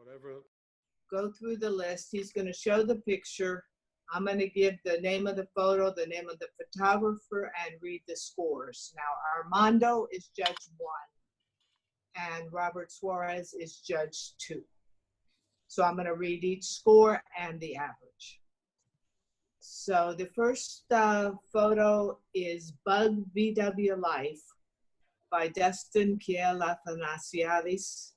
whatever. Go through the list. He's going to show the picture. I'm going to give the name of the photo, the name of the photographer, and read the scores. Now, Armando is judge 1, and Robert Suarez is judge 2. So I'm going to read each score and the average. So the first photo is Bug VW Life by Destin Kiel Athanasiadis.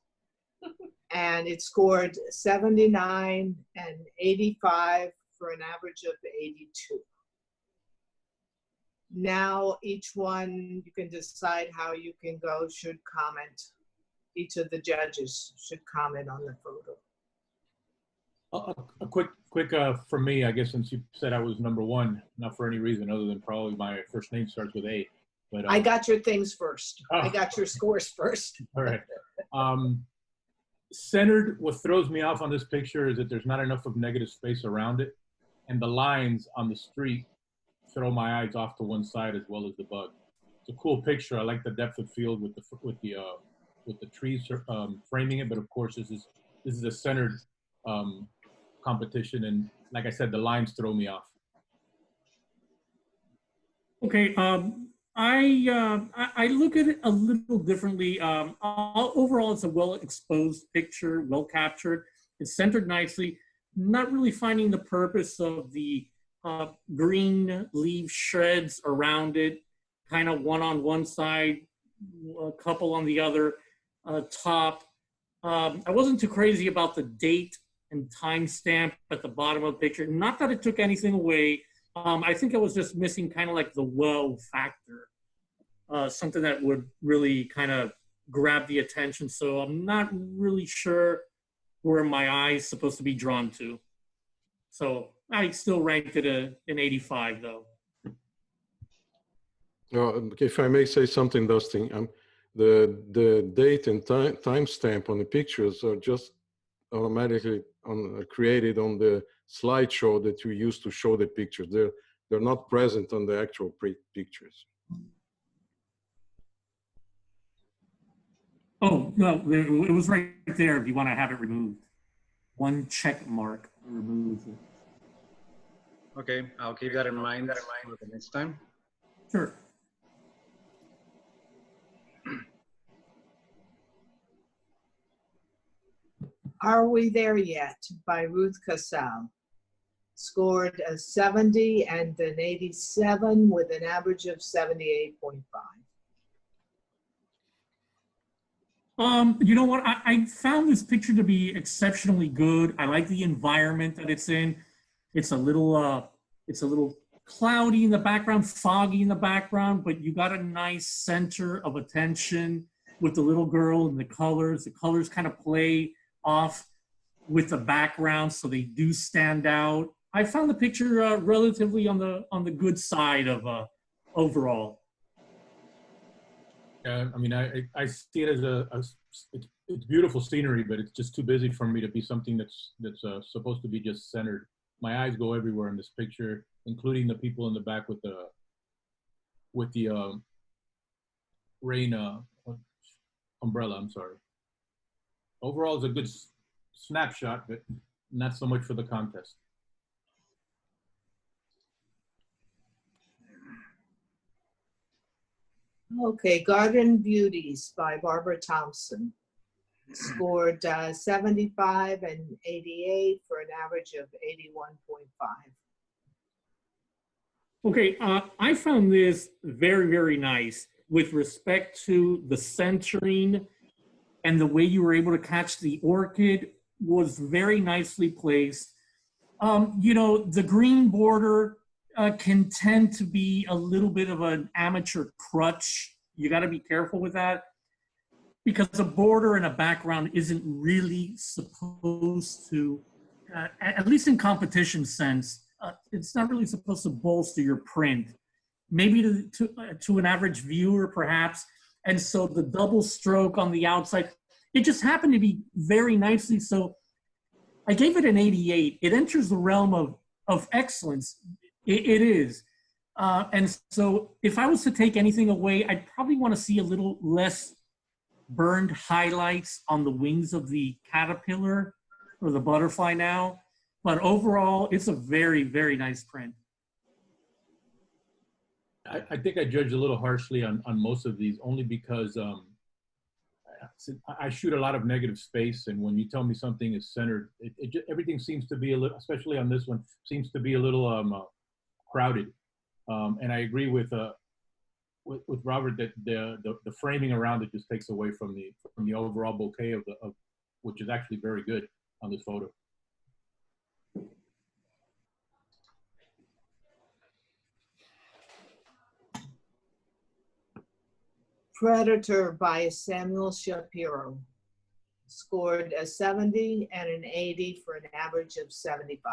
And it scored 79 and 85 for an average of 82. Now each one, you can decide how you can go, should comment. Each of the judges should comment on the photo. A quick for me, I guess, since you said I was number 1, not for any reason other than probably my first name starts with A. But I got your things first. Oh. I got your scores first. All right. Centered, what throws me off on this picture is that there's not enough of negative space around it, and the lines on the street throw my eyes off to one side as well as the bug. It's a cool picture. I like the depth of field with the trees framing it, but of course this is a centered competition, and like I said, the lines throw me off. Okay, I look at it a little differently. Overall, it's a well-exposed picture, well-captured. It's centered nicely. Not really finding the purpose of the green leaf shreds around it, kind of one on one side, a couple on the other top. I wasn't too crazy about the date and timestamp at the bottom of the picture. Not that it took anything away. I think I was just missing kind of like the wow factor, something that would really kind of grab the attention. So I'm not really sure where my eye's supposed to be drawn to. So I still ranked it an 85 though. If I may say something, Dustin, the date and timestamp on the pictures are just automatically created on the slideshow that you use to show the pictures. They're not present on the actual pictures. Oh, no, it was right there if you want to have it removed. One check mark removes it. Okay, I'll keep that in mind for the next time. Sure. Are We There Yet by Ruth Casal. Scored a 70 and an 87 with an average of 78.5. You know what? I found this picture to be exceptionally good. I like the environment that it's in. It's a little cloudy in the background, foggy in the background, but you got a nice center of attention with the little girl and the colors. The colors kind of play off with the background, so they do stand out. I found the picture relatively on the good side of overall. I mean, I see it as it's beautiful scenery, but it's just too busy for me to be something that's supposed to be just centered. My eyes go everywhere in this picture, including the people in the back with the rain umbrella. I'm sorry. Overall, it's a good snapshot, but not so much for the contest. Okay, Garden Beauties by Barbara Thompson. Scored 75 and 88 for an average of 81.5. Okay, I found this very, very nice with respect to the centering and the way you were able to catch the orchid was very nicely placed. You know, the green border can tend to be a little bit of an amateur crutch. You got to be careful with that because a border and a background isn't really supposed to, at least in competition sense, it's not really supposed to bolster your print. Maybe to an average viewer, perhaps. And so the double stroke on the outside, it just happened to be very nicely. So I gave it an 88. It enters the realm of excellence. It is. And so if I was to take anything away, I'd probably want to see a little less burned highlights on the wings of the caterpillar or the butterfly now. But overall, it's a very, very nice print. I think I judged a little harshly on most of these only because I shoot a lot of negative space, and when you tell me something is centered, everything seems to be a little, especially on this one, seems to be a little crowded. And I agree with Robert that the framing around it just takes away from the overall bouquet of which is actually very good on this photo. Predator by Samuel Shapiro. Scored a 70 and an 80 for an average of 75.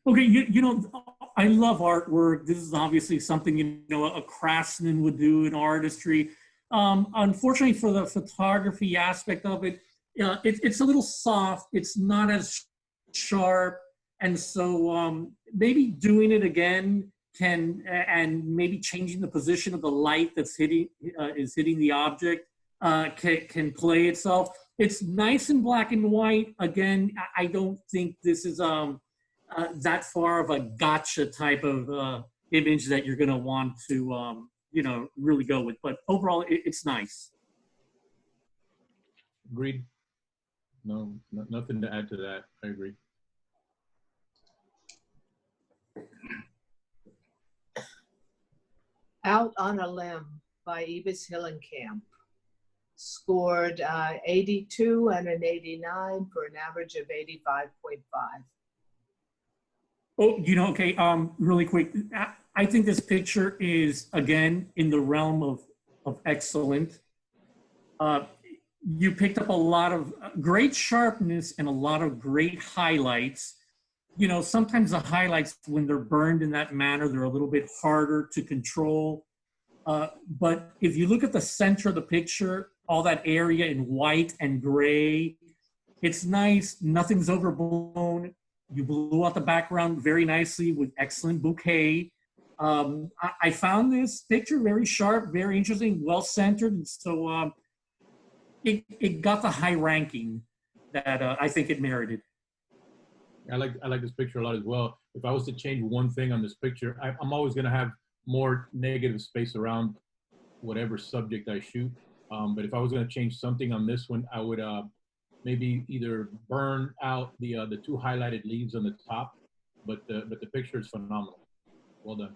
Okay, you know, I love artwork. This is obviously something, you know, a craftsman would do in artistry. Unfortunately for the photography aspect of it, it's a little soft. It's not as sharp. And so maybe doing it again and maybe changing the position of the light that's hitting the object can play itself. It's nice in black and white. Again, I don't think this is that far of a gotcha type of image that you're going to want to you know, really go with. But overall, it's nice. Agreed. No, nothing to add to that. I agree. Out on a Limb by Ibis Hillenkamp. Scored 82 and an 89 for an average of 85.5. Oh, you know, okay, really quick. I think this picture is, again, in the realm of excellent. You picked up a lot of great sharpness and a lot of great highlights. You know, sometimes the highlights, when they're burned in that manner, they're a little bit harder to control. But if you look at the center of the picture, all that area in white and gray, it's nice. Nothing's overblown. You blew out the background very nicely with excellent bouquet. I found this picture very sharp, very interesting, well-centered. And so it got the high ranking that I think it merited. I like this picture a lot as well. If I was to change one thing on this picture, I'm always going to have more negative space around whatever subject I shoot. But if I was going to change something on this one, I would maybe either burn out the two highlighted leaves on the top. But the picture is phenomenal. Well done.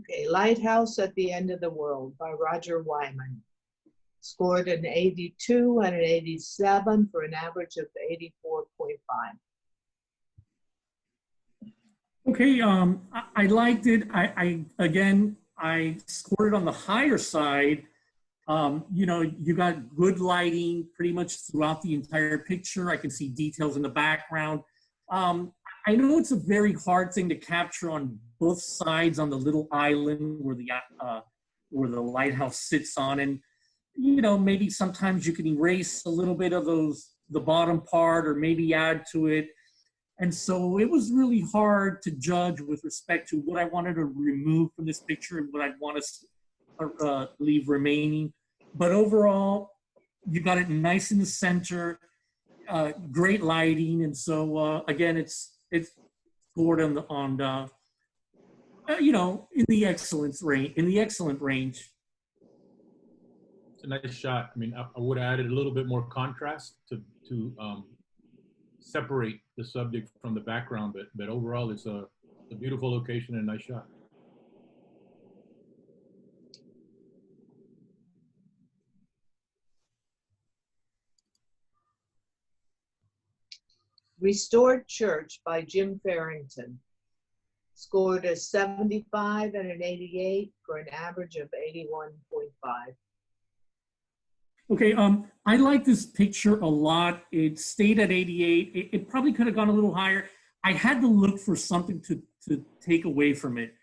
Okay, Lighthouse at the End of the World by Roger Wyman. Scored an 82 and an 87 for an average of 84.5. Okay, I liked it. I scored it on the higher side. You know, you got good lighting pretty much throughout the entire picture. I can see details in the background. I know it's a very hard thing to capture on both sides on the little island where the lighthouse sits on, and you know, maybe sometimes you can erase a little bit of the bottom part or maybe add to it. And so it was really hard to judge with respect to what I wanted to remove from this picture and what I'd want to leave remaining. But overall, you got it nice in the center, great lighting. And so again, it's scored on you know, in the excellent range. It's a nice shot. I mean, I would have added a little bit more contrast to separate the subject from the background, but overall, it's a beautiful location and a nice shot. Restored Church by Jim Farrington. Scored a 75 and an 88 for an average of 81.5. Okay, I like this picture a lot. It stayed at 88. It probably could have gone a little higher. I had to look for something to take away from it.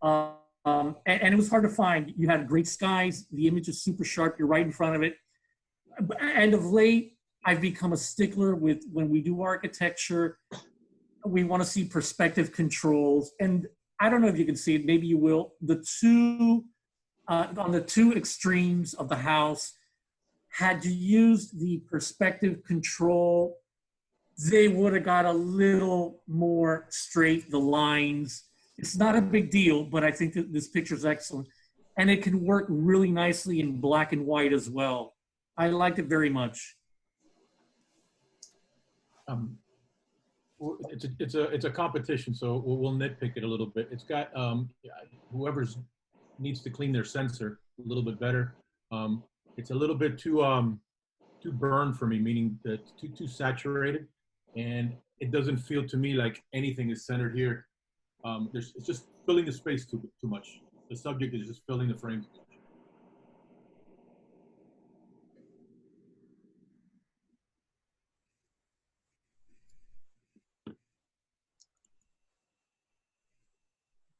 And it was hard to find. You had great skies. The image is super sharp. You're right in front of it. And of late, I've become a stickler with when we do architecture, we want to see perspective controls. And I don't know if you can see it, maybe you will. The two, on the two extremes of the house, had you used the perspective control, they would have got a little more straight, the lines. It's not a big deal, but I think that this picture is excellent. And it can work really nicely in black and white as well. I liked it very much. It's a competition, so we'll nitpick it a little bit. It's got whoever's needs to clean their sensor a little bit better. It's a little bit too burned for me, meaning that it's too saturated, and it doesn't feel to me like anything is centered here. It's just filling the space too much. The subject is just filling the frame too much.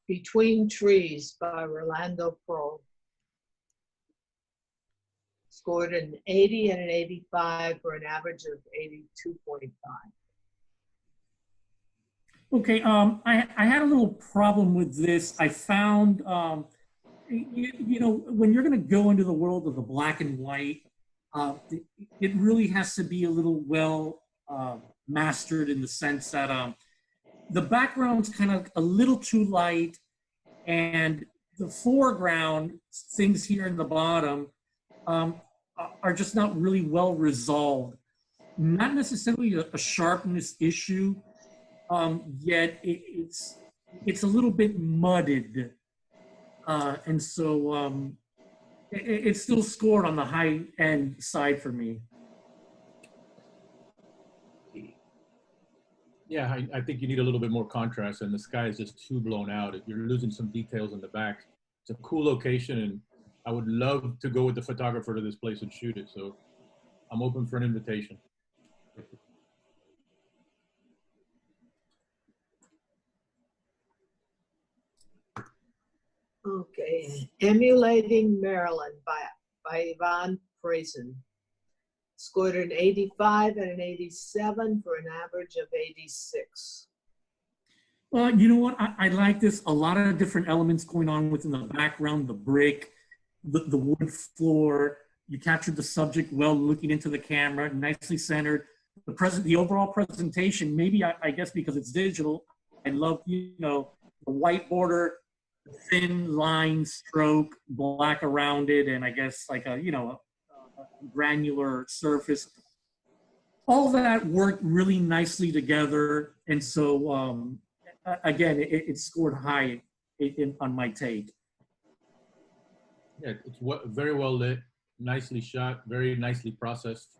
Between Trees by Rolando Pro. Scored an 80 and an 85 for an average of 82.5. Okay, I had a little problem with this. I found, you know, when you're going to go into the world of the black and white, it really has to be a little well mastered in the sense that the background's kind of a little too light, and the foreground, things here in the bottom, are just not really well resolved. Not necessarily a sharpness issue, yet it's a little bit mudded, and so it's still scored on the high end side for me. Yeah, I think you need a little bit more contrast, and the sky is just too blown out. You're losing some details in the back. It's a cool location, and I would love to go with the photographer to this place and shoot it. So I'm open for an invitation. Okay, Emulating Maryland by Yvonne Prazen. Scored an 85 and an 87 for an average of 86. Well, you know what? I like this. A lot of different elements going on within the background, the brick, the wood floor. You captured the subject well, looking into the camera, nicely centered. The overall presentation, maybe I guess because it's digital, I love, you know, the white border, thin line stroke, black around it, and I guess like a, you know, a granular surface. All that worked really nicely together, and so again, it scored high on my take. Yeah, it's very well lit, nicely shot, very nicely processed.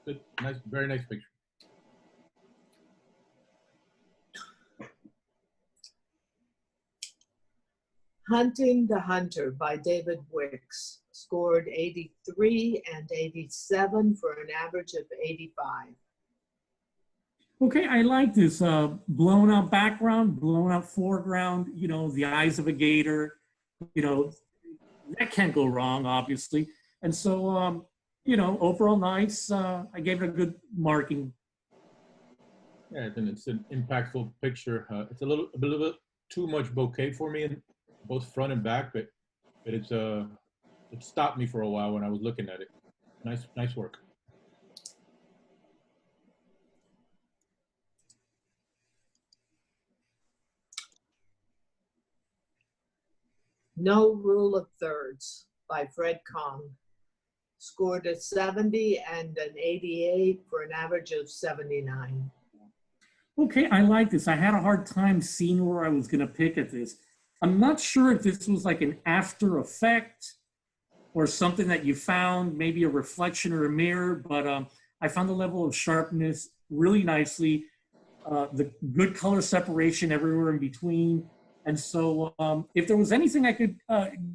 Good, nice, very nice picture. Hunting the Hunter by David Wicks. Scored 83 and 87 for an average of 85. Okay, I like this blown out background, blown out foreground, you know, the eyes of a gator, you know, that can't go wrong, obviously. And so, you know, overall nice. I gave it a good marking. Yeah, and it's an impactful picture. It's a little bit too much bokeh for me, in both front and back, but it stopped me for a while when I was looking at it. Nice work. No Rule of Thirds by Fred Kong. Scored a 70 and an 88 for an average of 79. Okay, I like this. I had a hard time seeing where I was going to pick at this. I'm not sure if this was like an after effect or something that you found, maybe a reflection or a mirror, but I found the level of sharpness really nicely, the good color separation everywhere in between. And so if there was anything I could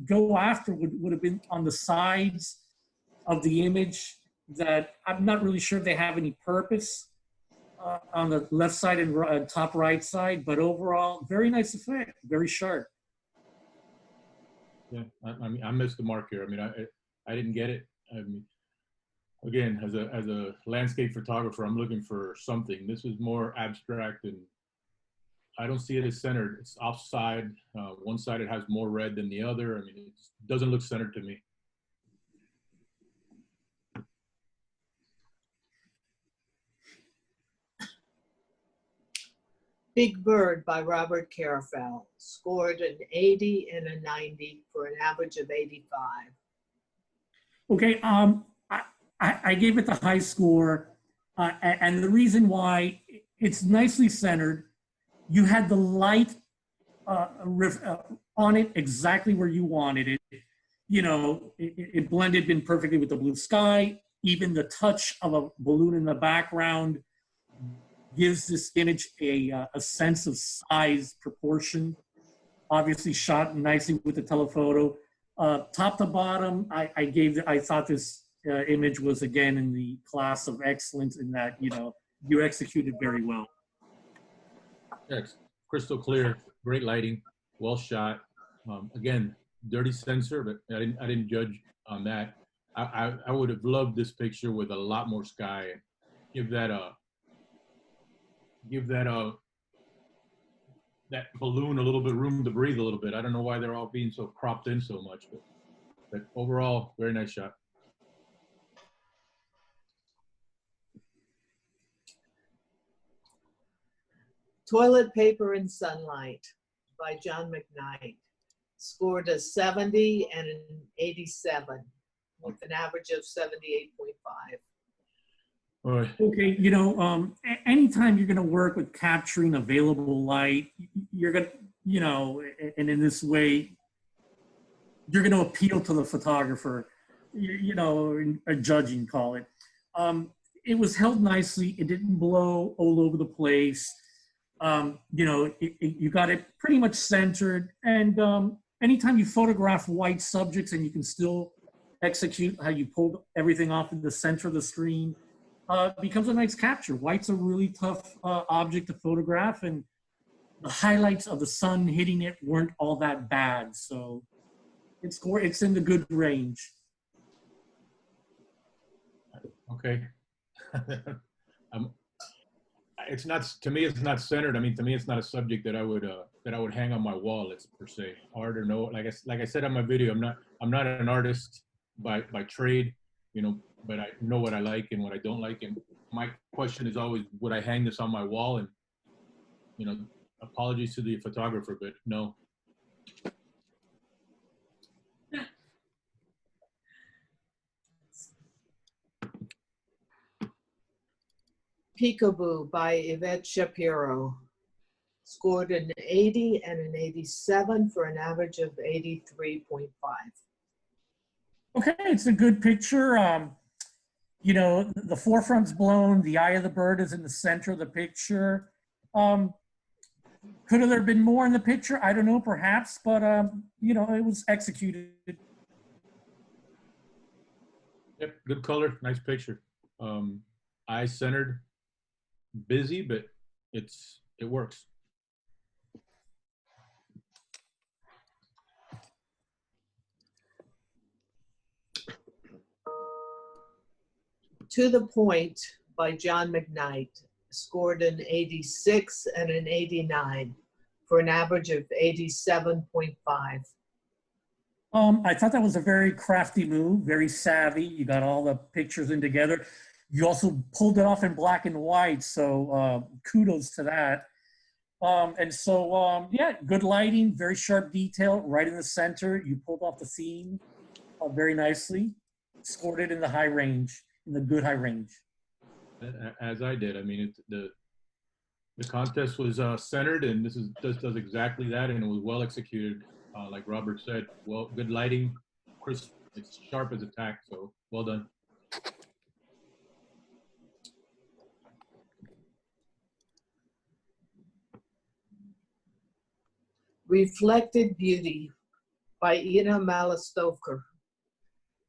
go after would have been on the sides of the image that I'm not really sure if they have any purpose on the left side and top right side, but overall, very nice effect, very sharp. Yeah, I mean, I missed the mark here. I mean, I didn't get it. I mean, again, as a landscape photographer, I'm looking for something. This is more abstract and I don't see it as centered. It's offside. One side it has more red than the other. I mean, it doesn't look centered to me. Big Bird by Robert Carafel scored an 80 and a 90 for an average of 85. Okay, I gave it the high score, and the reason why, it's nicely centered. You had the light on it exactly where you wanted it. You know, it blended in perfectly with the blue sky. Even the touch of a balloon in the background gives this image a sense of size, proportion. Obviously shot nicely with the telephoto. Top to bottom, I thought this image was again in the class of excellence in that, you know, you executed very well. Yeah, it's crystal clear, great lighting, well shot. Again, dirty sensor, but I didn't judge on that. I would have loved this picture with a lot more sky. Give that that balloon a little bit room to breathe a little bit. I don't know why they're all being so cropped in so much, but overall, very nice shot. Toilet Paper and Sunlight by John McKnight scored a 70 and an 87 with an average of 78.5. All right. Okay, you know, anytime you're going to work with capturing available light, you're going to, you know, and in this way, you're going to appeal to the photographer, you know, a judging, call it. It was held nicely. It didn't blow all over the place. You know, you got it pretty much centered. And anytime you photograph white subjects and you can still execute how you pulled everything off in the center of the screen, becomes a nice capture. White's a really tough object to photograph, and the highlights of the sun hitting it weren't all that bad. So it's in the good range. Okay. It's not, to me, it's not centered. I mean, to me, it's not a subject that I would hang on my wall. It's per se art or no. Like I said on my video, I'm not an artist by trade, you know, but I know what I like and what I don't like. And my question is always, would I hang this on my wall? And, you know, apologies to the photographer, but no. Peekaboo by Yvette Shapiro scored an 80 and an 87 for an average of 83.5. Okay, it's a good picture. You know, the forefront's blown, the eye of the bird is in the center of the picture. Could have there been more in the picture? I don't know, perhaps, but you know, it was executed. Yep, good color, nice picture. Eye centered, busy, but it works. To the Point by John McKnight scored an 86 and an 89 for an average of 87.5. I thought that was a very crafty move, very savvy. You got all the pictures in together. You also pulled it off in black and white, so kudos to that. And so, yeah, good lighting, very sharp detail, right in the center. You pulled off the theme very nicely, scored it in the high range, in the good high range. As I did. I mean, the contest was centered, and this does exactly that, and it was well executed. Like Robert said, well, good lighting, crisp, it's sharp as a tack, so well done. Reflected Beauty by Ina Malistowka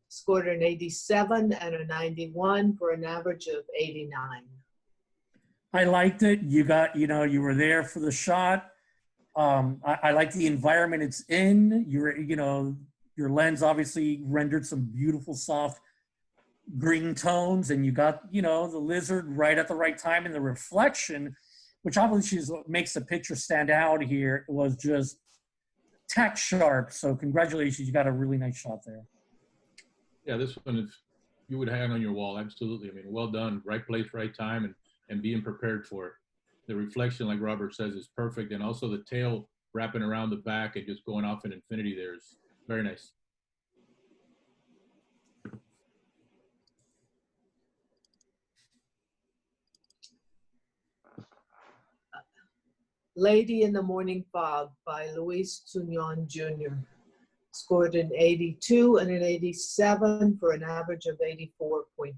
scored an 87 and a 91 for an average of 89. I liked it. You got, you know, you were there for the shot. I like the environment it's in. You know, your lens obviously rendered some beautiful soft green tones, and you got, you know, the lizard right at the right time in the reflection. which obviously is what makes the picture stand out here, was just tack sharp. So congratulations, you got a really nice shot there. Yeah, this one is, you would hang on your wall. Absolutely. I mean, well done. Right place, right time, and being prepared for it. The reflection, like Robert says, is perfect. And also the tail wrapping around the back and just going off in infinity there is very nice. Lady in the Morning Fog by Luis Tuñón Jr. Scored an 82 and an 87 for an average of 84.5.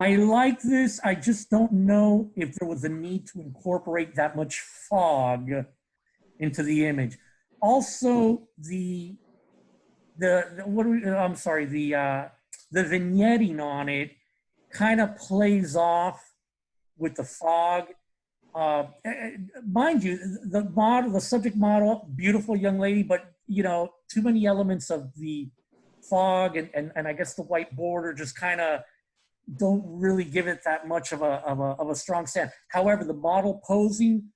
I like this. I just don't know if there was a need to incorporate that much fog into the image. Also, the vignetting on it kind of plays off with the fog. Mind you, the subject model, beautiful young lady, but you know, too many elements of the fog and I guess the white border just kind of don't really give it that much of a strong stand. However, the model posing,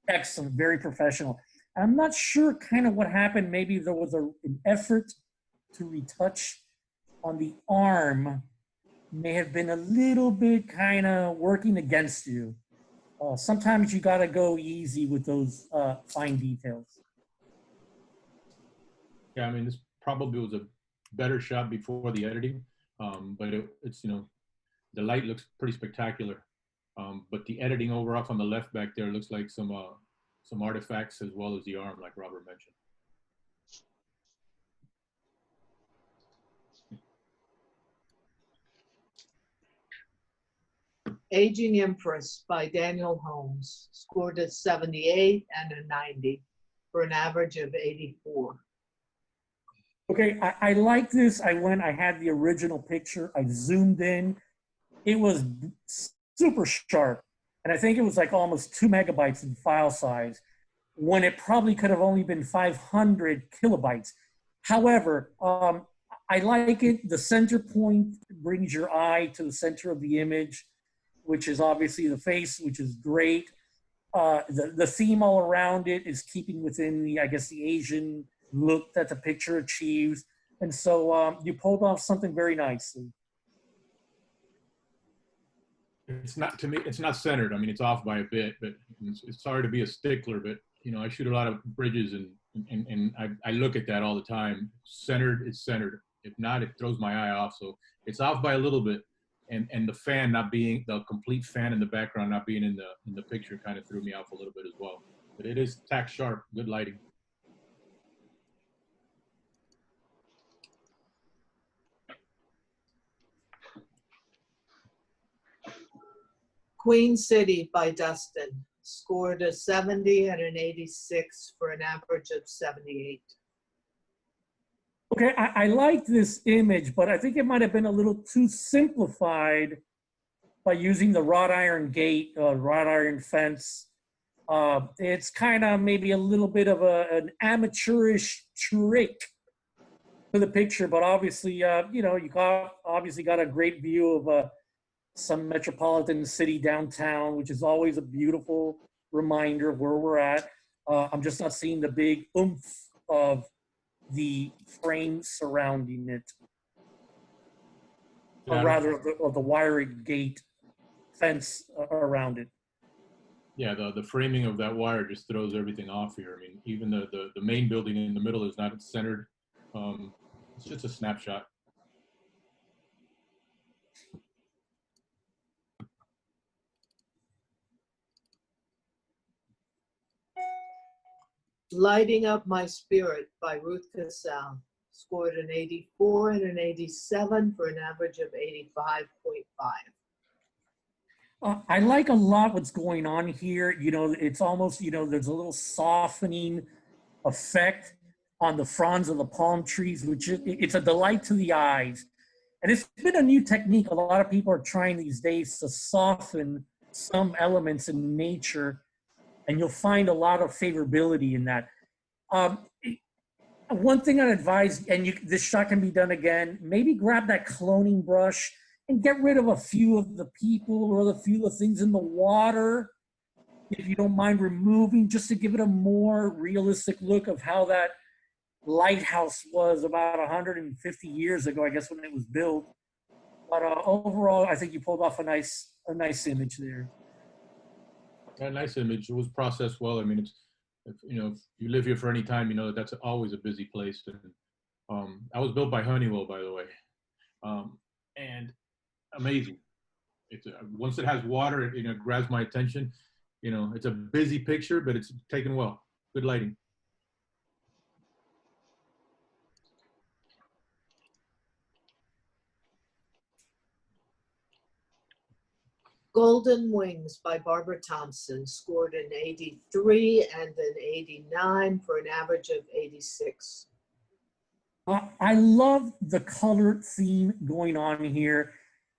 excellent, very professional. I'm not sure kind of what happened. Maybe there was an effort to retouch on the arm, may have been a little bit kind of working against you. Sometimes you got to go easy with those fine details. Yeah, I mean, this probably was a better shot before the editing, but it's, you know, the light looks pretty spectacular. But the editing over off on the left back there looks like some artifacts as well as the arm, like Robert mentioned. Aging Empress by Daniel Holmes scored a 78 and a 90 for an average of 84. Okay, I like this. I had the original picture. I zoomed in. It was super sharp. And I think it was like almost 2 megabytes in file size when it probably could have only been 500 kilobytes. However, I like it. The center point brings your eye to the center of the image, which is obviously the face, which is great. The theme all around it is keeping within the, I guess, the Asian look that the picture achieves. And so you pulled off something very nicely. It's not, to me, it's not centered. I mean, it's off by a bit, but it's sorry to be a stickler, but you know, I shoot a lot of bridges and I look at that all the time. Centered, it's centered. If not, it throws my eye off. So it's off by a little bit. And the fan not being, the complete fan in the background not being in the picture kind of threw me off a little bit as well. But it is tack sharp, good lighting. Queen City by Dustin scored a 70 and an 86 for an average of 78. Okay, I like this image, but I think it might have been a little too simplified by using the wrought iron gate, wrought iron fence. It's kind of maybe a little bit of an amateurish trick for the picture, but obviously, you know, you obviously got a great view of some metropolitan city downtown, which is always a beautiful reminder of where we're at. I'm just not seeing the big oomph of the frame surrounding it, or rather of the wiring gate fence around it. Yeah, the framing of that wire just throws everything off here. I mean, even the main building in the middle is not centered. It's just a snapshot. Lighting Up My Spirit by Ruth Cassell scored an 84 and an 87 for an average of 85.5. I like a lot what's going on here. You know, it's almost, you know, there's a little softening effect on the fronds of the palm trees, which it's a delight to the eyes. And it's been a new technique. A lot of people are trying these days to soften some elements in nature, and you'll find a lot of favorability in that. One thing I'd advise, and this shot can be done again, maybe grab that cloning brush and get rid of a few of the people or a few of the things in the water if you don't mind removing, just to give it a more realistic look of how that lighthouse was about 150 years ago, I guess, when it was built. But overall, I think you pulled off a nice image there. A nice image. It was processed well. I mean, it's, if you live here for any time, you know that that's always a busy place. And I was built by Honeywell, by the way, and amazing. It's once it has water, it grabs my attention. It's a busy picture, but it's taken well. Good lighting. Golden Wings by Barbara Thompson scored an 83 and an 89 for an average of 86. I love the color theme going on here.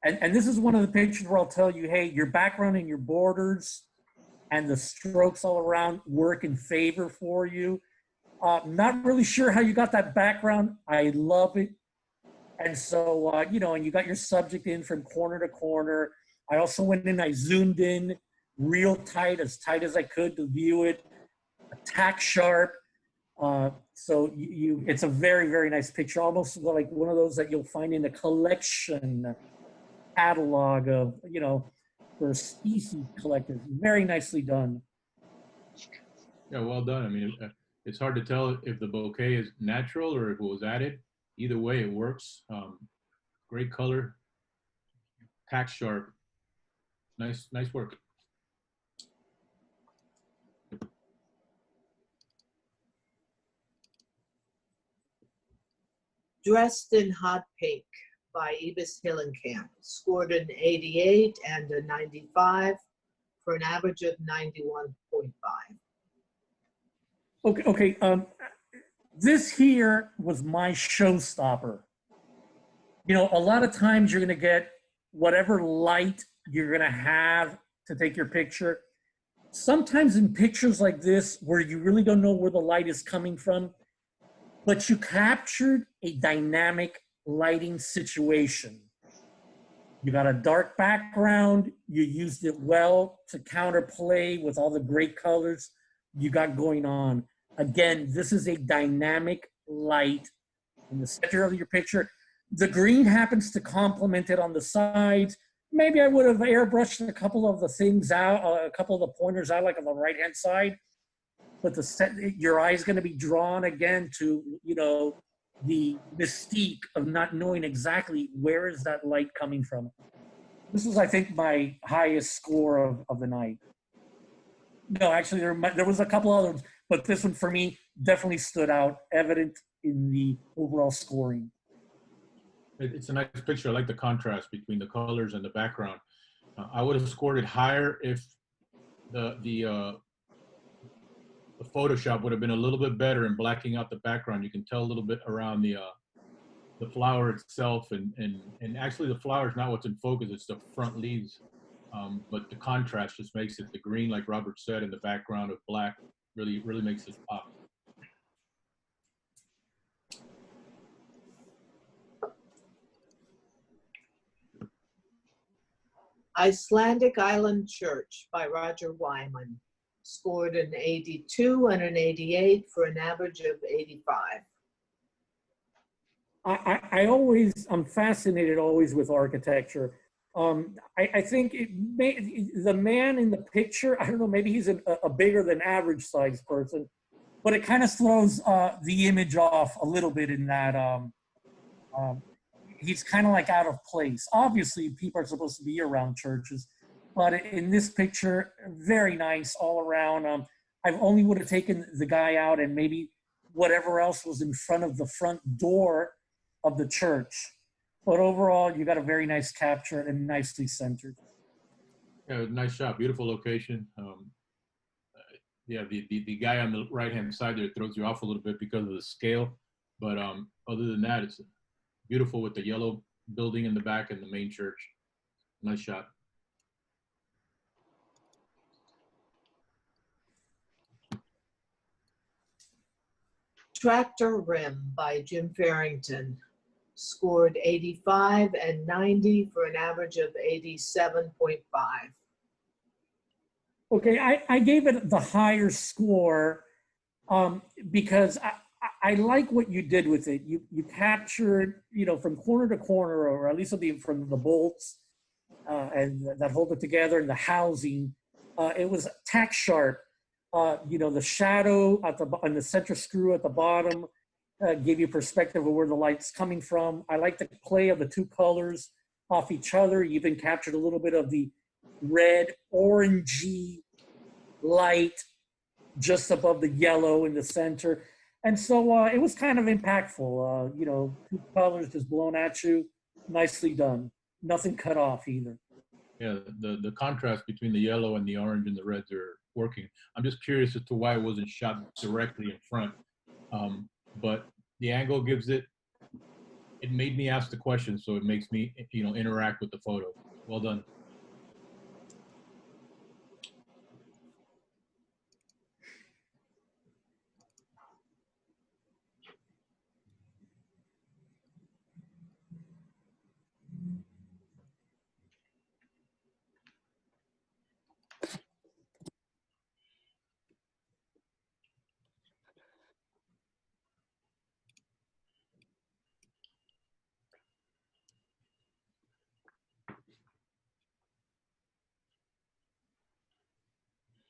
And this is one of the pictures where I'll tell you, hey, your background and your borders and the strokes all around work in favor for you. Not really sure how you got that background. I love it. And so, and you got your subject in from corner to corner. I also went in, I zoomed in real tight as I could to view it, tack sharp. So it's a very, very nice picture, almost like one of those that you'll find in a collection catalog of, for species collectors. Very nicely done. Yeah, well done. I mean, it's hard to tell if the bouquet is natural or if it was added. Either way, it works. Great color, tack sharp. Nice work. Dressed in Hot Pink by Ibis Hillenkamp scored an 88 and a 95 for an average of 91.5. Okay. This here was my showstopper. A lot of times you're going to get whatever light you're going to have to take your picture. Sometimes in pictures like this, where you really don't know where the light is coming from, but you captured a dynamic lighting situation. You got a dark background. You used it well to counterplay with all the great colors you got going on. Again, this is a dynamic light in the center of your picture. The green happens to complement it on the sides. Maybe I would have airbrushed a couple of the things out, a couple of the pointers out, like on the right-hand side. But your eye's going to be drawn again to, the mystique of not knowing exactly where is that light coming from. This was, I think, my highest score of the night. No, actually, there was a couple others, but this one for me definitely stood out, evident in the overall scoring. It's a nice picture. I like the contrast between the colors and the background. I would have scored it higher if the Photoshop would have been a little bit better in blacking out the background. You can tell a little bit around the flower itself, and actually the flower is not what's in focus. It's the front leaves, but the contrast just makes it. The green, like Robert said, in the background of black really makes it pop. Icelandic Island Church by Roger Wyman scored an 82 and an 88 for an average of 85. I'm fascinated always with architecture. I think the man in the picture, I don't know, maybe he's a bigger than average size person, but it kind of throws the image off a little bit in that he's kind of like out of place. Obviously, people are supposed to be around churches, but in this picture, very nice all around. I only would have taken the guy out and maybe whatever else was in front of the front door of the church. But overall, you got a very nice capture and nicely centered. Yeah, nice shot. Beautiful location. Yeah, the guy on the right-hand side there throws you off a little bit because of the scale. But other than that, it's beautiful with the yellow building in the back and the main church. Nice shot. Tractor Rim by Jim Farrington scored 85 and 90 for an average of 87.5. Okay, I gave it the higher score because I like what you did with it. You captured, you know, from corner to corner, or at least from the bolts and that hold it together, and the housing. It was tack sharp. You know, the shadow at on the center screw at the bottom gave you perspective of where the light's coming from. I like the play of the two colors off each other. You even captured a little bit of the red, orangey light just above the yellow in the center. And so it was kind of impactful. You know, two colors just blown at you. Nicely done. Nothing cut off either. Yeah, the contrast between the yellow and the orange and the reds are working. I'm just curious as to why it wasn't shot directly in front. But the angle gives it made me ask the question, so it makes me, you know, interact with the photo. Well done.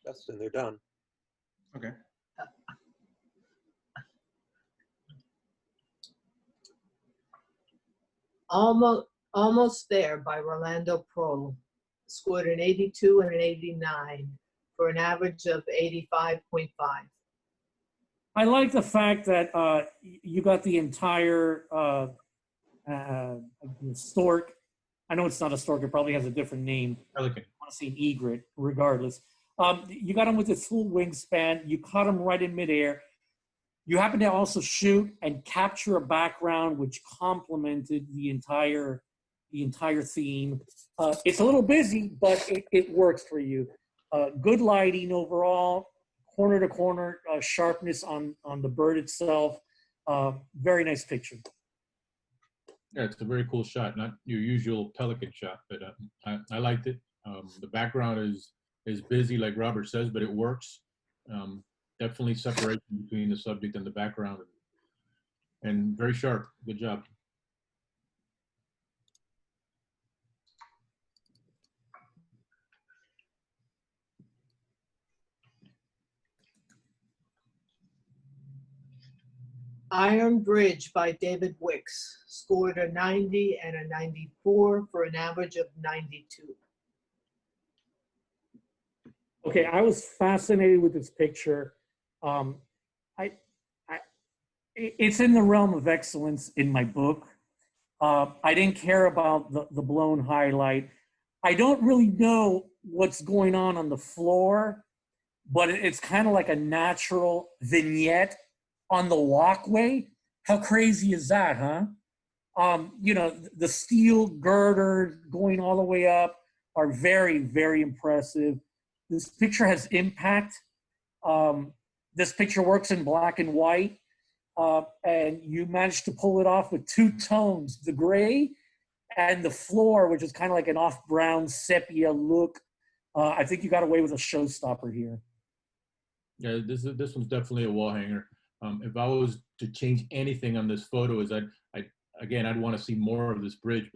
Dustin, they're done. Okay. Almost There by Rolando Pro scored an 82 and an 89 for an average of 85.5. I like the fact that you got the entire stork. I know it's not a stork. It probably has a different name. Pelican. I want to say an egret, regardless. You got him with his full wingspan. You caught him right in midair. You happen to also shoot and capture a background which complemented the entire theme. It's a little busy, but it works for you. Good lighting overall, corner to corner sharpness on the bird itself. Very nice picture. Yeah, it's a very cool shot. Not your usual pelican shot, but I liked it. The background is busy, like Robert says, but it works. Definitely separation between the subject and the background, and very sharp. Good job. Iron Bridge by David Wicks scored a 90 and a 94 for an average of 92. Okay, I was fascinated with this picture. It's in the realm of excellence in my book. I didn't care about the blown highlight. I don't really know what's going on the floor, but it's kind of like a natural vignette on the walkway. How crazy is that, huh? You know, the steel girder going all the way up are very, very impressive. This picture has impact. This picture works in black and white, and you managed to pull it off with two tones, the gray and the floor, which is kind of like an off-brown sepia look. I think you got away with a showstopper here. Yeah, this one's definitely a wall hanger. If I was to change anything on this photo, is I'd want to see more of this bridge,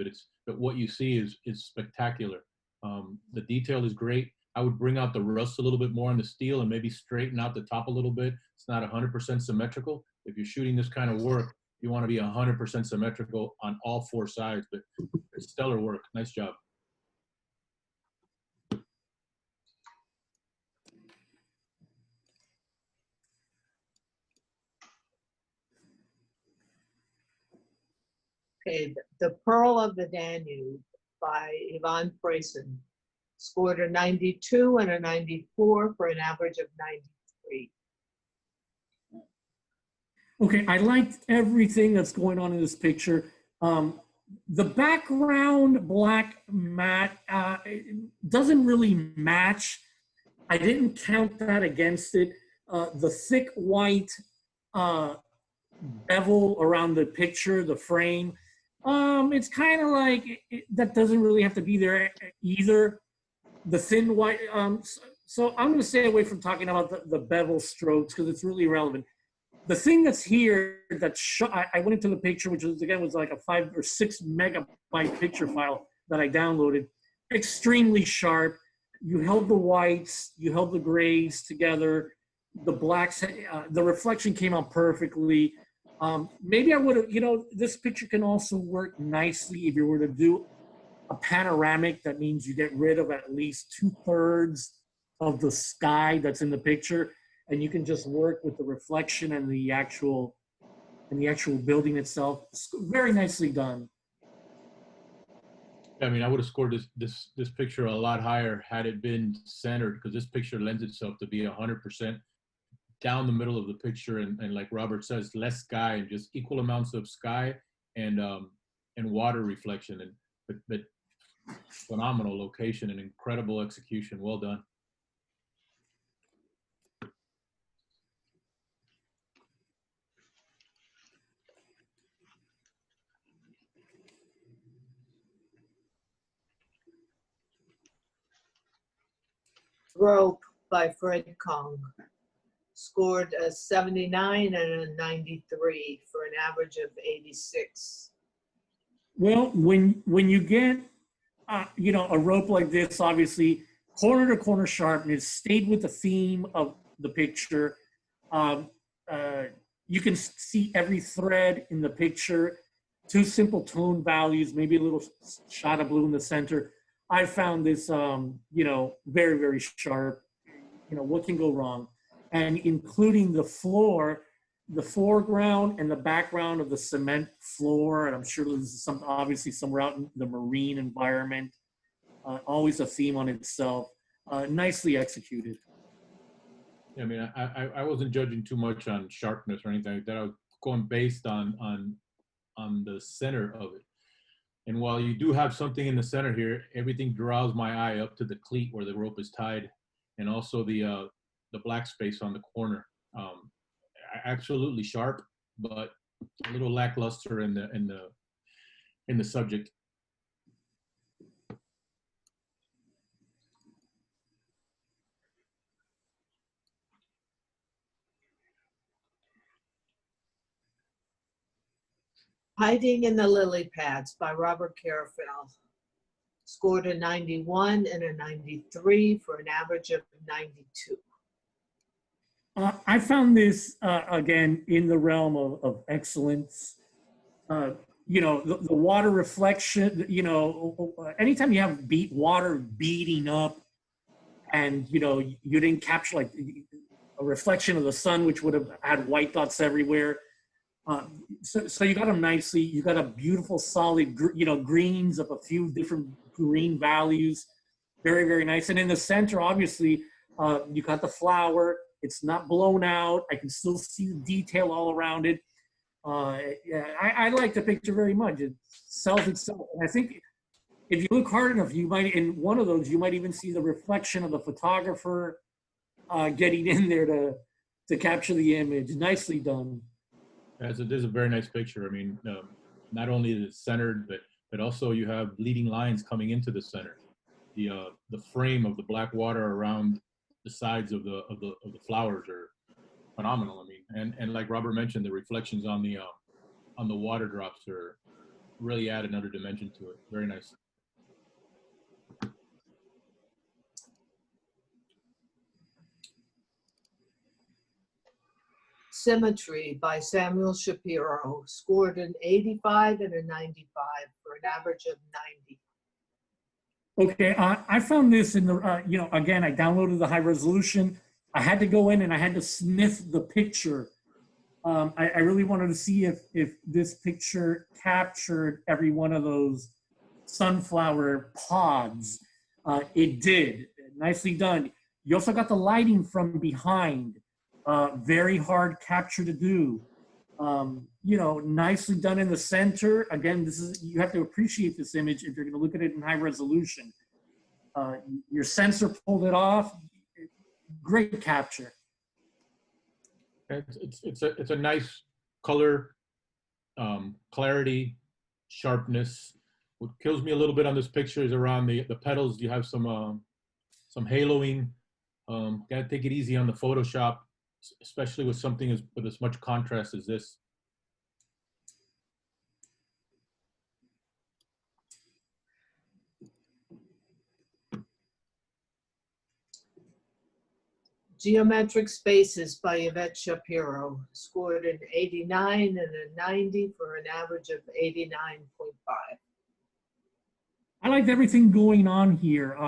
but what you see is spectacular. The detail is great. I would bring out the rust a little bit more on the steel and maybe straighten out the top a little bit. It's not 100% symmetrical. If you're shooting this kind of work, you want to be 100% symmetrical on all four sides, but it's stellar work. Nice job. Okay, The Pearl of the Danube by Ivan Freyson scored a 92 and a 94 for an average of 93. Okay, I liked everything that's going on in this picture. The background black matte doesn't really match. I didn't count that against it. The thick white bevel around the picture, the frame, it's kind of like that doesn't really have to be there either. The thin white So I'm going to stay away from talking about the bevel strokes because it's really irrelevant. The thing that's here that I went into the picture, which was again was like a 5 or 6 megabyte picture file that I downloaded. Extremely sharp. You held the whites, you held the grays together. The blacks, the reflection came out perfectly. Maybe I would have, you know, this picture can also work nicely if you were to do a panoramic. That means you get rid of at least 2/3 of the sky that's in the picture, and you can just work with the reflection and the actual building itself. It's very nicely done. I mean, I would have scored this picture a lot higher had it been centered, because this picture lends itself to be 100% down the middle of the picture, and like Robert says, less sky and just equal amounts of sky and water reflection. But phenomenal location and incredible execution. Well done. Rope by Fred Kong. Scored a 79 and a 93 for an average of 86. Well, when you get you know, a rope like this, obviously corner to corner sharpness, stayed with the theme of the picture. You can see every thread in the picture. 2 simple tone values, maybe a little shot of blue in the center. I found this, you know, very, very sharp. You know, what can go wrong? And including the floor, the foreground and the background of the cement floor. And I'm sure this is some, obviously somewhere out in the marine environment. Always a theme on itself. Nicely executed. I mean, I wasn't judging too much on sharpness or anything like that. I was going based on the center of it. And while you do have something in the center here, everything draws my eye up to the cleat where the rope is tied, and also the black space on the corner. Absolutely sharp, but a little lackluster in the subject. Hiding in the Lily Pads by Robert Carafel. Scored a 91 and a 93 for an average of 92. I found this, again, in the realm of excellence. You know, the water reflection, you know, anytime you have water beating up and, you know, you didn't capture like a reflection of the sun, which would have had white dots everywhere. So you got them nicely. You got a beautiful, solid, you know, greens of a few different green values. Very, very nice. And in the center, obviously, you got the flower. It's not blown out. I can still see the detail all around it. Yeah, I like the picture very much. It sells itself. And I think if you look hard enough, you might, in one of those, you might even see the reflection of the photographer getting in there to capture the image. Nicely done. This is a very nice picture. I mean, not only is it centered, but also you have leading lines coming into the center. The frame of the black water around the sides of the flowers are phenomenal. I mean, and like Robert mentioned, the reflections on the water drops are really add another dimension to it. Very nice. Symmetry by Samuel Shapiro. Scored an 85 and a 95 for an average of 90. Okay, I found this in the, you know, again, I downloaded the high resolution. I had to go in and I had to sniff the picture. I really wanted to see if this picture captured every one of those sunflower pods. It did. Nicely done. You also got the lighting from behind. Very hard capture to do. You know, nicely done in the center. Again, you have to appreciate this image if you're going to look at it in high resolution. Your sensor pulled it off. Great capture. It's a nice color, clarity, sharpness. What kills me a little bit on this picture is around the petals. You have some haloing Gotta take it easy on the Photoshop, especially with something with as much contrast as this. Geometric Spaces by Yvette Shapiro scored an 89 and a 90 for an average of 89.5. I liked everything going on here.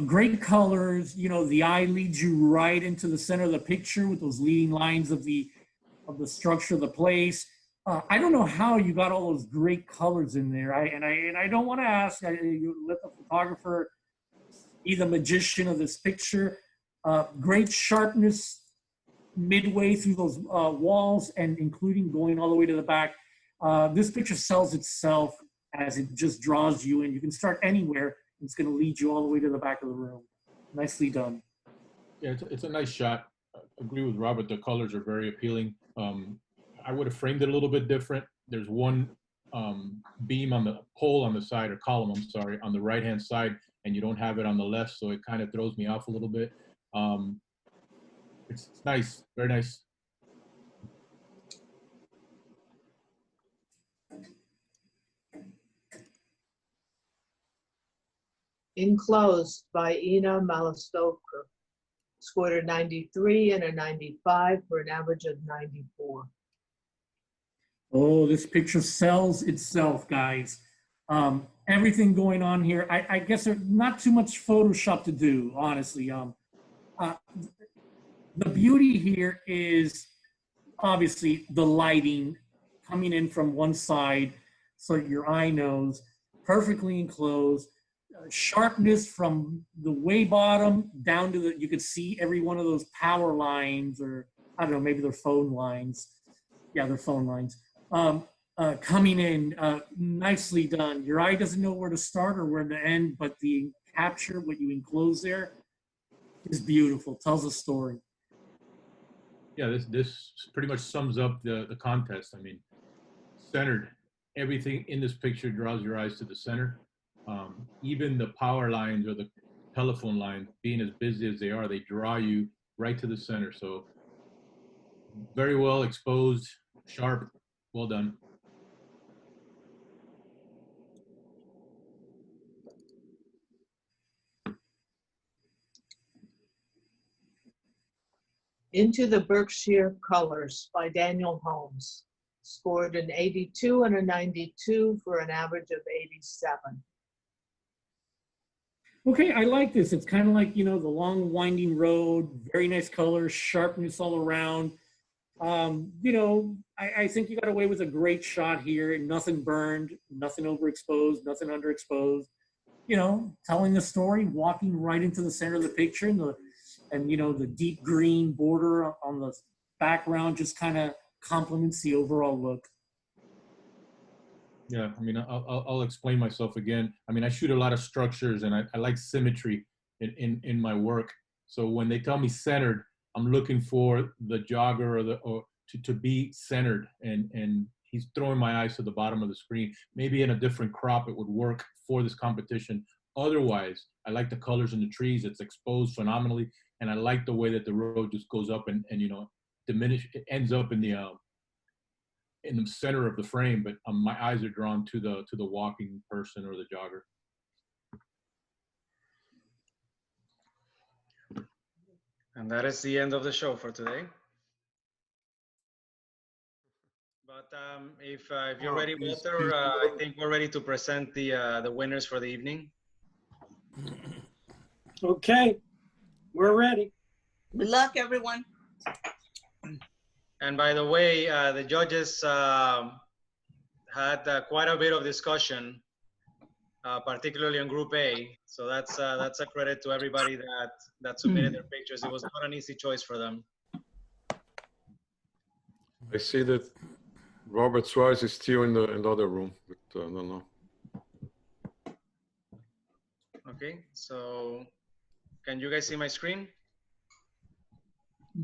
Great colors. The eye leads you right into the center of the picture with those leading lines of the structure of the place. I don't know how you got all those great colors in there. I don't want to ask. You let the photographer be the magician of this picture. Great sharpness midway through those walls, and including going all the way to the back. This picture sells itself as it just draws you in. You can start anywhere. It's going to lead you all the way to the back of the room. Nicely done. Yeah, it's a nice shot. I agree with Robert. The colors are very appealing. I would have framed it a little bit different. There's one beam on the pole on the side, or column, I'm sorry, on the right-hand side, and you don't have it on the left, so it kind of throws me off a little bit. It's nice, very nice. Enclosed by Ina Malostowka scored a 93 and a 95 for an average of 94. Oh, this picture sells itself, guys. Everything going on here. I guess there's not too much Photoshop to do, honestly. The beauty here is obviously the lighting coming in from one side, so your eye knows, perfectly enclosed. Sharpness from the way bottom down to you could see every one of those power lines, or I don't know, maybe they're phone lines. Yeah, they're phone lines. Coming in, nicely done. Your eye doesn't know where to start or where to end, but the capture, what you enclose there, is beautiful. Tells a story. Yeah, this pretty much sums up the contest. I mean, centered. Everything in this picture draws your eyes to the center. Even the power lines or the telephone lines, being as busy as they are, they draw you right to the center. So very well exposed, sharp, well done. Into the Berkshire Colors by Daniel Holmes scored an 82 and a 92 for an average of 87. Okay, I like this. It's kind of like, the long winding road, very nice colors, sharpness all around. I think you got away with a great shot here. Nothing burned, nothing overexposed, nothing underexposed. Telling the story, walking right into the center of the picture, and the deep green border on the background just kind of complements the overall look. Yeah, I mean, I'll explain myself again. I mean, I shoot a lot of structures, and I like symmetry in my work. So when they tell me centered, I'm looking for the jogger or to be centered, and he's throwing my eyes to the bottom of the screen. Maybe in a different crop it would work for this competition. Otherwise, I like the colors in the trees. It's exposed phenomenally, and I like the way that the road just goes up and diminish. It ends up in the center of the frame, but my eyes are drawn to the walking person or the jogger. And that is the end of the show for today. But if you're ready, Walter, I think we're ready to present the winners for the evening. Okay, we're ready. Good luck, everyone. And by the way, the judges had quite a bit of discussion, particularly on Group A. So that's a credit to everybody that submitted their pictures. It was not an easy choice for them. I see that Robert Suarez is still in the other room, but I don't know. Okay, so can you guys see my screen?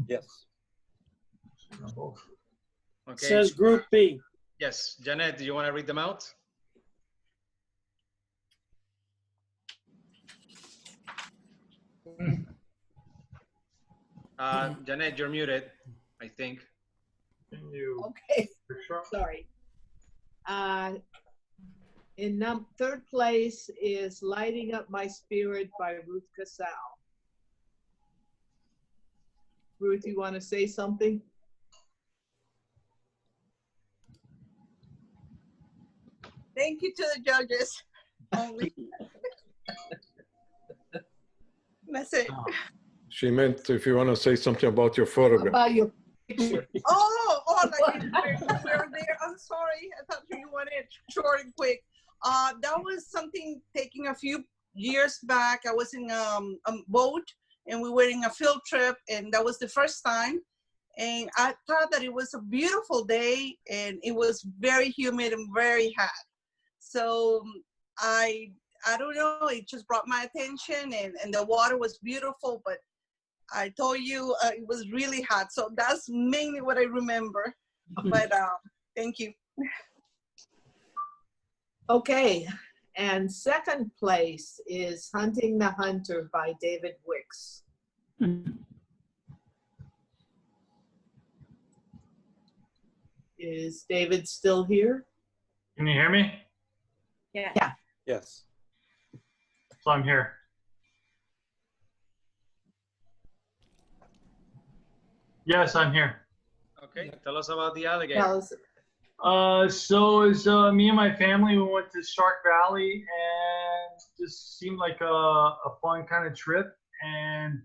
Yes. Okay. Says Group B. Yes, Janet, do you want to read them out? Janet, you're muted, I think. Can you? Okay, Picture? sorry. In third place is Lighting Up My Spirit by Ruth Casal. Ruth, you want to say something? Thank you to the judges. Only. That's it. She meant if you want to say something about your photograph. About your picture. Like we're there. I'm sorry. I thought you wanted it short and quick. That was something taking a few years back. I was in a boat and we were in a field trip, and that was the first time. And I thought that it was a beautiful day, and it was very humid and very hot. So I don't know, it just brought my attention, and the water was beautiful, but I told you it was really hot. So that's mainly what I remember. But thank you. Okay, and second place is Hunting the Hunter by David Wicks. Is David still here? Can you hear me? Yeah. Yes. So I'm here. Yes, I'm here. Okay, tell us about the alligator. Tell us. So as me and my family, we went to Shark Valley, and just seemed like a fun kind of trip. And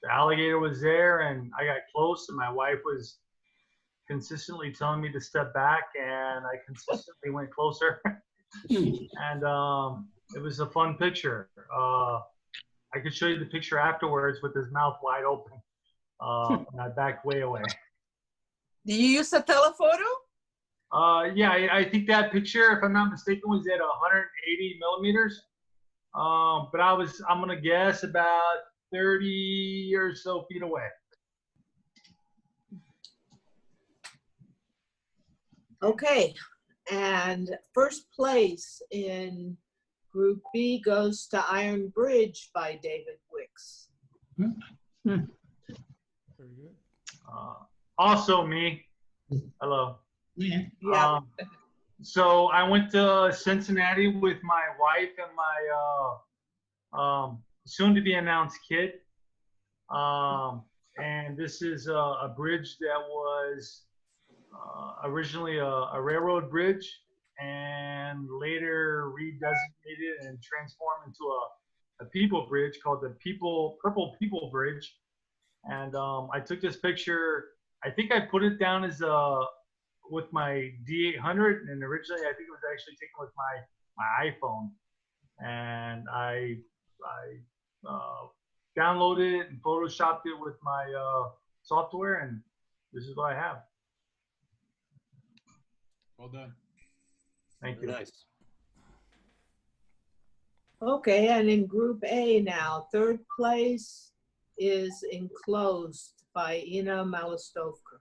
the alligator was there, and I got close, and my wife was consistently telling me to step back, and I consistently went closer. And it was a fun picture. I could show you the picture afterwards with his mouth wide open. And I backed way away. Do you use a telephoto? Yeah, I think that picture, if I'm not mistaken, was at 180 millimeters. But I'm gonna guess about 30 or so feet away. Okay, and first place in Group B goes to Iron Bridge by David Wicks. Very good. Also me. Hello. Yeah. So I went to Cincinnati with my wife and my soon-to-be announced kid. And this is a bridge that was originally a railroad bridge, and later redesignated and transformed into a people bridge called the Purple People Bridge. And I took this picture. I think I put it down as with my D800, and originally I think it was actually taken with my iPhone. And I downloaded it and photoshopped it with my software, and this is what I have. Well done. Thank you. Nice. Okay, and in Group A now, third place is Enclosed by Ina Malostovka.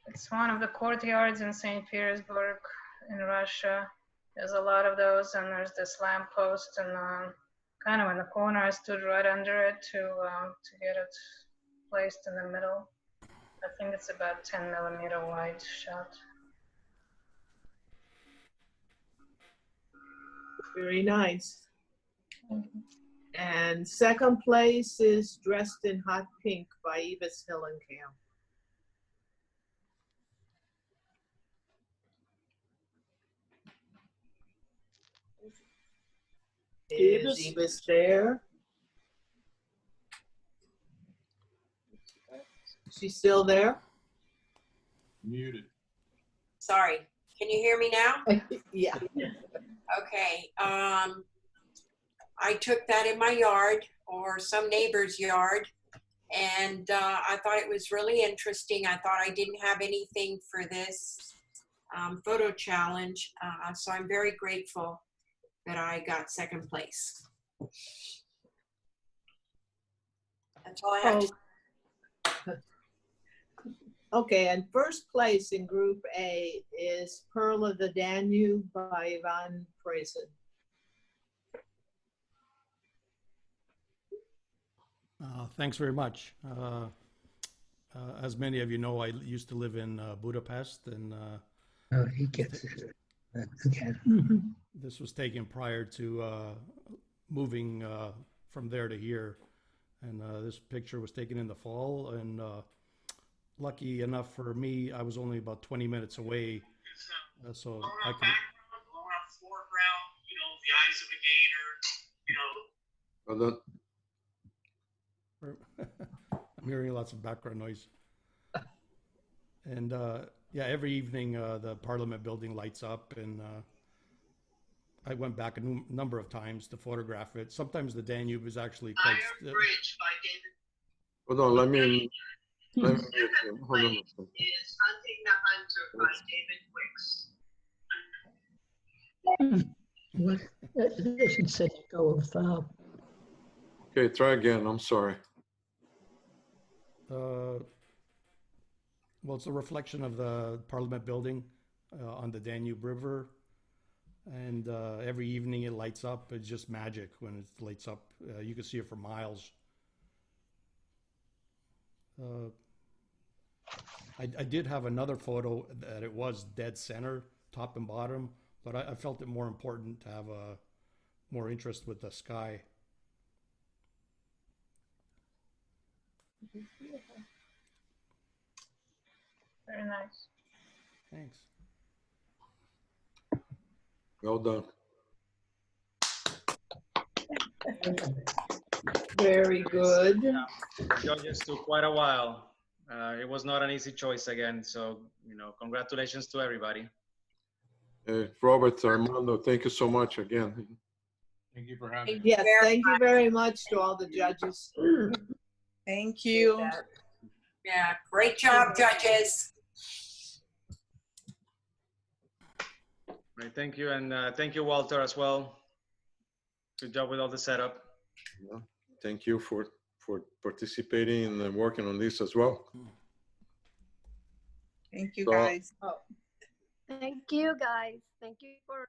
It's one of the courtyards in St. Petersburg in Russia. There's a lot of those, and there's this lamppost, and kind of in the corner, I stood right under it to get it placed in the middle. I think it's about 10 millimeter wide shot. Very nice. And second place is Dressed in Hot Pink by Evis Hillenkamp. Is Evis there? She's still there? Muted. Sorry, can you hear me now? Yeah. Okay, I took that in my yard or some neighbor's yard, and I thought it was really interesting. I thought I didn't have anything for this photo challenge, so I'm very grateful that I got second place. That's all I have to say. Okay, and first place in Group A is Pearl of the Danube by Ivan Prezen. Thanks very much. As many of you know, I used to live in Budapest, and Oh, he gets it. Okay. this was taken prior to moving from there to here. And this picture was taken in the fall, and lucky enough for me, I was only about 20 minutes away, so I could. Foreground, you know, the eyes of a gator, you know. Well, I'm hearing lots of background noise. And yeah, every evening the Parliament building lights up, and I went back a number of times to photograph it. Sometimes the Danube is actually quite. Iron Bridge by David. hold on, let me mute him. Hold on a second. Is Hunting the Hunter by David Wicks. What? It doesn't say go of Okay, try again. I'm sorry. Well, it's a reflection of the Parliament building on the Danube River. And every evening it lights up. It's just magic when it lights up. You can see it for miles. I did have another photo that it was dead center, top and bottom, but I felt it more important to have more interest with the sky. Very nice. Thanks. Well done. Very good. Judges took quite a while. It was not an easy choice again. So, you know, congratulations to everybody. Robert, Armando, thank you so much again. Thank you for having me. Yes, thank you very much to all the judges. Thank you. Yeah, great job, judges. Right, thank you. And thank you, Walter, as well. Good job with all the setup. Yeah, thank you for participating and working on this as well. Thank you, So- guys. Thank you, guys. Thank you for